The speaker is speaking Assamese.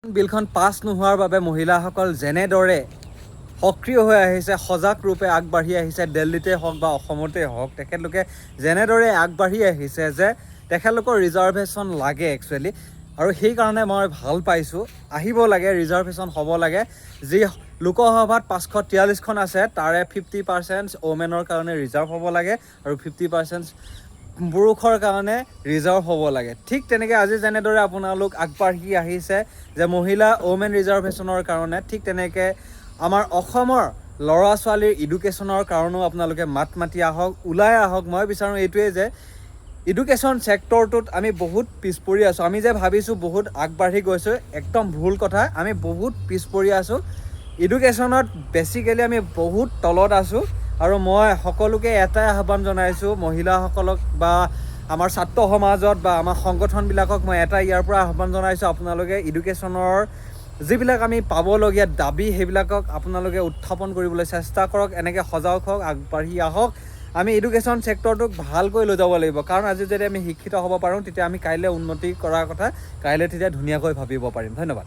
বিলখন পাছ নোহোৱাৰ বাবে মহিলাসকল যেনেদৰে সক্ৰিয় হৈ আহিছে, সজাগ ৰূপে আগবাঢ়ি আহিছে, দিল্লীতে হওক বা অসমতে হওক, তেখেতলোকে যেনেদৰে আগবাঢ়ি আহিছে যে তেখেতলোকৰ ৰিজাৰ্ভেশ্যন লাগে একচুৱেলি, আৰু সেইকাৰণে মই ভাল পাইছোঁ। আহিব লাগে, ৰিজাৰ্ভেশ্যন হ'ব লাগে। যি লোকসভাত 543খন আছে তাৰে 50% ওমেনৰ কাৰণে ৰিজাৰ্ভ হ'ব লাগে আৰু 50% পুৰুষৰ কাৰণে ৰিজাৰ্ভ হ'ব লাগে। ঠিক তেনেকৈ আজি যেনেদৰে আপোনালোক আগবাঢ়ি আহিছে যে মহিলা ওমেন ৰিজাৰ্ভেশ্যনৰ কাৰণে, ঠিক তেনেকৈ আমাৰ অসমৰ ল'ৰা ছোৱালীৰ এডুকেশ্যনৰ কাৰণেও আপোনালোকে মাত মাতি আহক, ওলাই আহক। মই বিচাৰোঁ এইটোৱে যে এডুকেশ্যন ছেক্টৰটোত আমি বহুত পিছ পৰি আছোঁ। আমি যে ভাবিছোঁ বহুত আগবাঢ়ি গৈছোঁ, একদম ভুল কথা। আমি বহুত পিছ পৰি আছোঁ। এডুকেশ্যনত বেছিকেলি আমি বহুত তলত আছোঁ। আৰু মই সকলোকে এটাই আহ্বান জনাইছোঁ, মহিলাসকলক বা আমাৰ ছাত্ৰ সমাজত বা আমাৰ সংগঠনবিলাকক মই এটা ইয়াৰ পৰা আহ্বান জনাইছোঁ, আপোনালোকে এডুকেশ্যনৰ যিবিলাক আমি পাবলগীয়া দাবী সেইবিলাকক আপোনালোকে উত্থাপন কৰিবলৈ চেষ্টা কৰক। এনেকৈ সজাগ হওক, আগবাঢ়ি আহক। আমি এডুকেশ্যন ছেক্টৰটোক ভালকৈ লৈ যাব লাগিব, কাৰণ আজি যদি আমি শিক্ষিত হ'ব পাৰোঁ তেতিয়া আমি কাইলৈ উন্নতি কৰাৰ কথা কাইলৈ তেতিয়া ধুনীয়াকৈ ভাবিব পাৰিম। ধন্যবাদ।